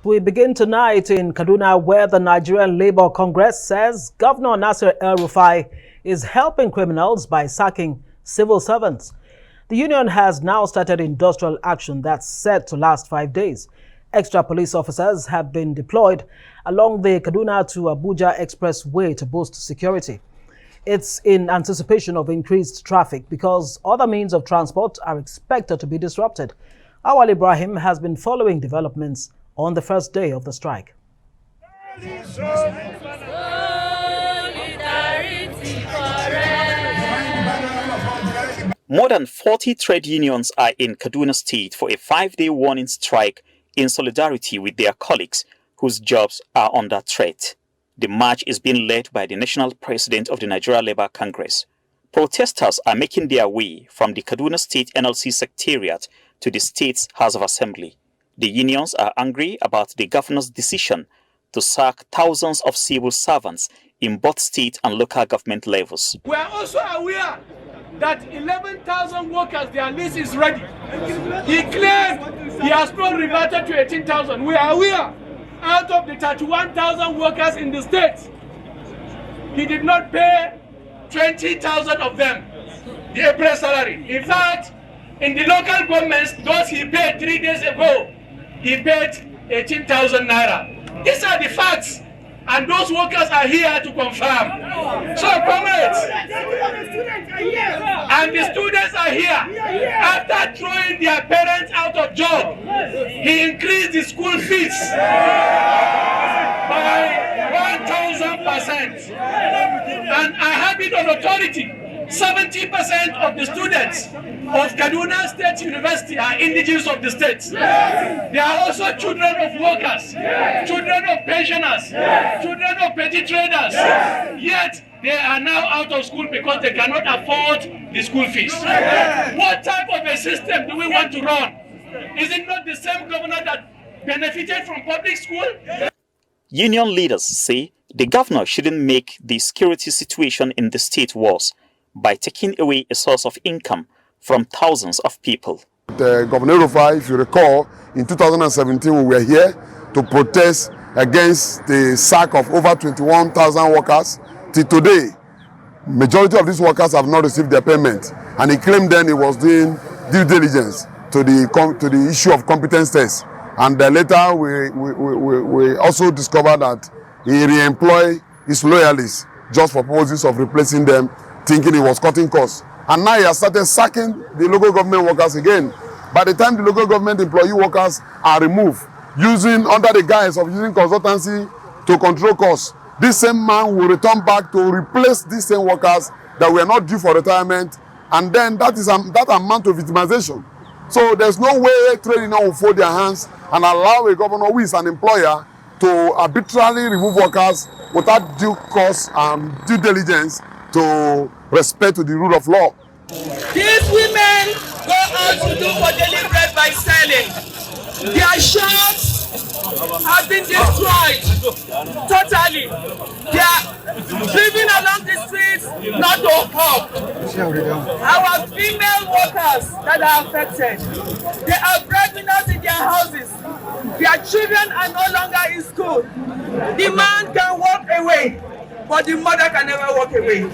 We begin tonight in Kaduna, where the Nigerian Labour Congress says Governor Nasir El-Rufai is helping criminals by sacking civil servants. The union has now started industrial action that's set to last 5 days. Extra police officers have been deployed along the Kaduna to Abuja Expressway to boost security. It's in anticipation of increased traffic because other means of transport are expected to be disrupted. Awwal Ibrahim has been following developments on the first day of the strike. More than 40 trade unions are in Kaduna State for a 5-day warning strike in solidarity with their colleagues whose jobs are under threat. The march is being led by the national president of the Nigeria Labour Congress. Protesters are making their way from the Kaduna State NLC Secretariat to the state's House of Assembly. The unions are angry about the governor's decision to sack thousands of civil servants in both state and local government levels. We are also aware that 11,000 workers, their list is ready. He claimed he has not reverted to 18,000. We are aware, out of the 31,000 workers in the state, he did not pay 20,000 of them the April salary. In fact, in the local governments, those he paid 3 days ago, he paid 18,000 naira. These are the facts, and those workers are here to confirm. So, comrades, and the students are here. After throwing their parents out of job, he increased the school fees by 1,000%. And I have it on authority. 70% of the students of Kaduna State University are indigenous of the state. They are also children of workers, children of pensioners, children of petty traders. Yet they are now out of school because they cannot afford the school fees. What type of a system do we want to run? Is it not the same governor that benefited from public school? Union leaders say the governor shouldn't make the security situation in the state worse by taking away a source of income from thousands of people. Governor El-Rufai, if you recall, in 2017 we were here to protest against the sack of over 21,000 workers. Till today, majority of these workers have not received their payment, and he claimed then he was doing due diligence to the issue of competence tests. And later we also discovered that he re-employed his loyalists just for purposes of replacing them, thinking he was cutting costs. And now he has started sacking the local government workers again. By the time the local government employee workers are removed, under the guise of using consultancy to control costs, this same man will return back to replace these same workers that were not due for retirement, and then that amount of victimization. So there's no way trade union will fold their hands and allow a governor who is an employer to arbitrarily remove workers without due cost and due diligence to respect to the rule of law. These women go out to do for daily bread by selling. Their shops have been destroyed totally. They are living along the streets, not to help. Our female workers that are affected, they are breadwinners in their houses. Their children are no longer in school. The man can walk away, but the mother can never walk away.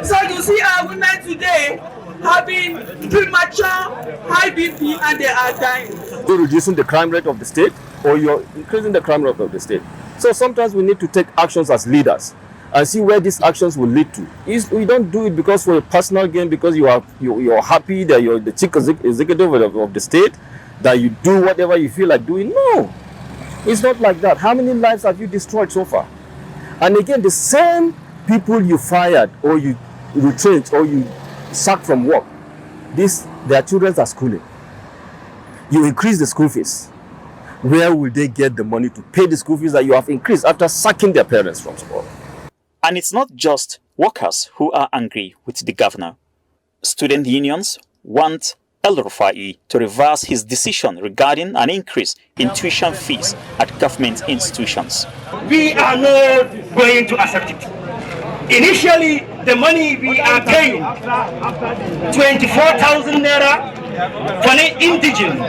So you see our women today having premature high BP and they are dying. You're reducing the crime rate of the state, or you're increasing the crime rate of the state. So sometimes we need to take actions as leaders and see where these actions will lead to. We don't do it because for a personal gain, because you're happy that you're the chief executive of the state, that you do whatever you feel like doing. No, it's not like that. How many lives have you destroyed so far? And again, the same people you fired or you retrenched or you sacked from work, their children are schooling. You increase the school fees. Where will they get the money to pay the school fees that you have increased after sacking their parents from school? And it's not just workers who are angry with the governor. Student unions want El-Rufai to reverse his decision regarding an increase in tuition fees at government institutions. We are not going to accept it. Initially, the money we are paying, 24,000 naira, for an indigent,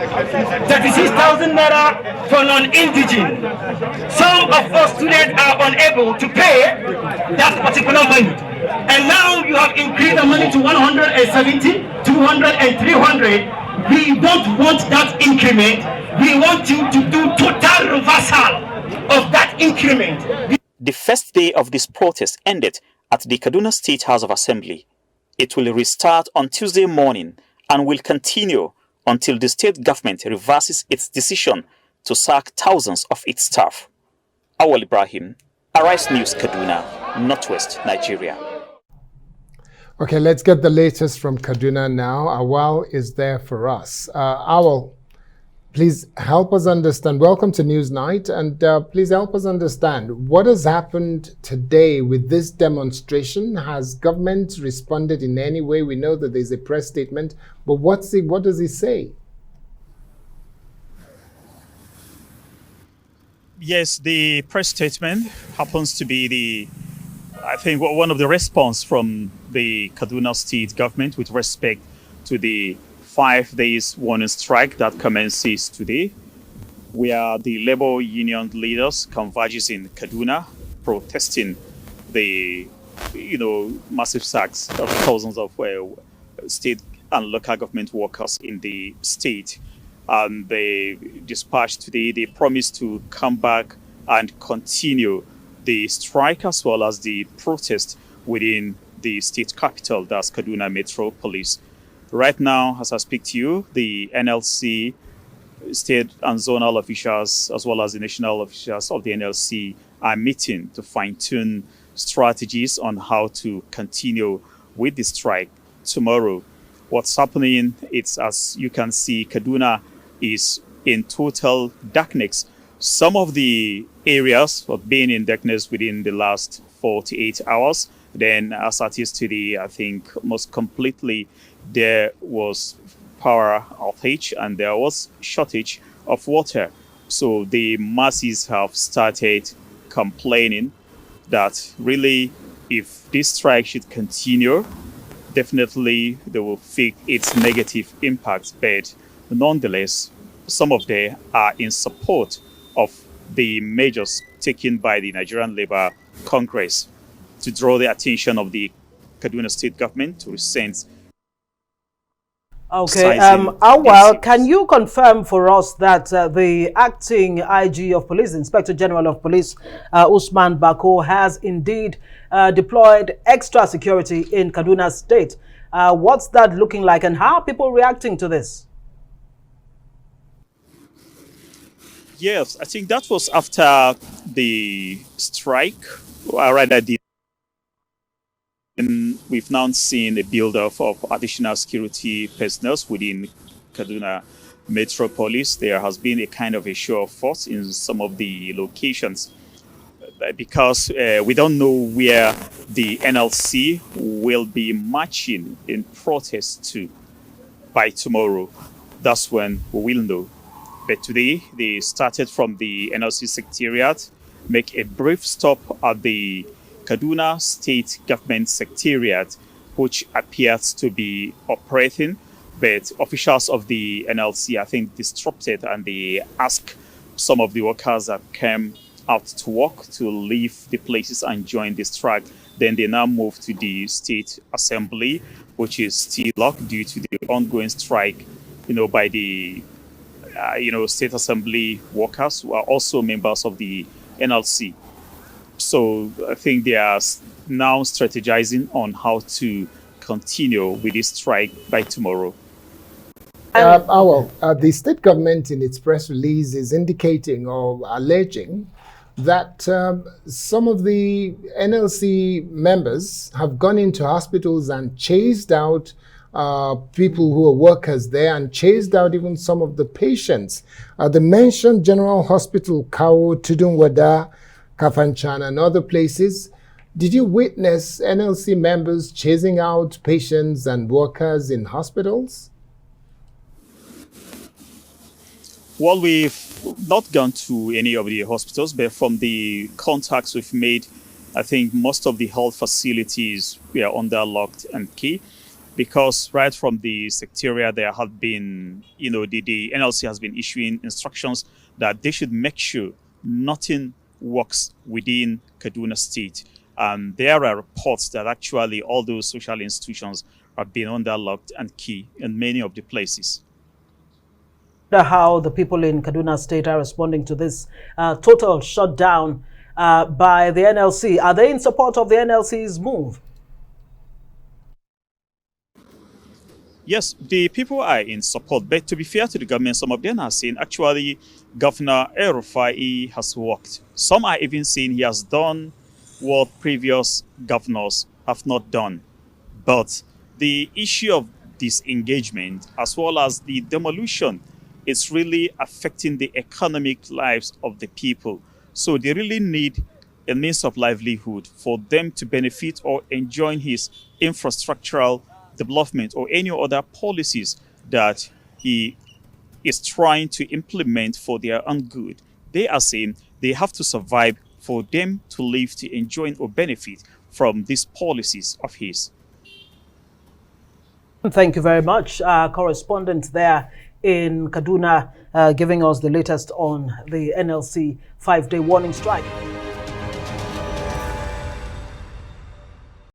36,000 naira for non-indigent. Some of us students are unable to pay that particular money. And now you have increased the money to 170, 200 and 300. We don't want that increment. We want you to do total reversal of that increment. The first day of this protest ended at the Kaduna State House of Assembly. It will restart on Tuesday morning and will continue until the state government reverses its decision to sack thousands of its staff. Awwal Ibrahim, Arise News, Kaduna, Northwest Nigeria. Okay, let's get the latest from Kaduna now. Awwal is there for us. Awwal, please help us understand. Welcome to Newsnight, and please help us understand what has happened today with this demonstration. Has government responded in any way? We know that there's a press statement, but what does it say? Yes, the press statement happens to be I think one of the response from the Kaduna State government with respect to the 5 days warning strike that commences today, where the labor union leaders converges in Kaduna protesting the massive sacks of thousands of state and local government workers in the state. And they dispatched today, they promised to come back and continue the strike as well as the protest within the state capital, that's Kaduna Metropolis. Right now, as I speak to you, the NLC, state and zonal officials, as well as the national officials of the NLC are meeting to fine-tune strategies on how to continue with the strike tomorrow. What's happening, it's as you can see, Kaduna is in total darkness. Some of the areas have been in darkness within the last 48 hours. Then as it is today, I think most completely there was power outage and there was shortage of water. So the masses have started complaining that really if this strike should continue, definitely they will feel its negative impact. But nonetheless, some of them are in support of the measures taken by the Nigerian Labour Congress to draw the attention of the Kaduna State government to resent. Okay, Awwal, can you confirm for us that the acting IG of Police, Inspector General of Police, Usman Bako, has indeed deployed extra security in Kaduna State? What's that looking like and how are people reacting to this? Yes, I think that was after the strike, or rather we've now seen a build-up of additional security personnel within Kaduna Metropolis. There has been a kind of a show of force in some of the locations because we don't know where the NLC will be marching in protest to by tomorrow. That's when we will know. But today, they started from the NLC Secretariat, make a brief stop at the Kaduna State Government Secretariat, which appears to be operating. But officials of the NLC, I think, disrupted and they asked some of the workers that came out to work to leave the places and join the strike. Then they now moved to the State Assembly, which is still locked due to the ongoing strike, by the State Assembly workers who are also members of the NLC. So I think they are now strategizing on how to continue with this strike by tomorrow. The state government in its press release is indicating or alleging that some of the NLC members have gone into hospitals and chased out people who are workers there and chased out even some of the patients. They mentioned General Hospital, Kao, Tudunwada, Kafanchan, and other places. Did you witness NLC members chasing out patients and workers in hospitals? Well, we've not gone to any of the hospitals, but from the contacts we've made, I think most of the health facilities were under lock and key. because right from the secretariat there have been, the NLC has been issuing instructions that they should make sure nothing works within Kaduna State. There are reports that actually all those social institutions have been under lock and key in many of the places. How the people in Kaduna State are responding to this total shutdown by the NLC. Are they in support of the NLC's move? Yes, the people are in support, but to be fair to the government, some of them are saying actually Governor El-Rufai has worked. Some are even saying he has done what previous governors have not done. But the issue of disengagement as well as the demolition is really affecting the economic lives of the people. So they really need a means of livelihood for them to benefit or enjoy his infrastructural development or any other policies that he is trying to implement for their own good. They are saying they have to survive for them to live, to enjoy or benefit from these policies of his. Thank you very much. Correspondent there in Kaduna giving us the latest on the NLC 5-day warning strike.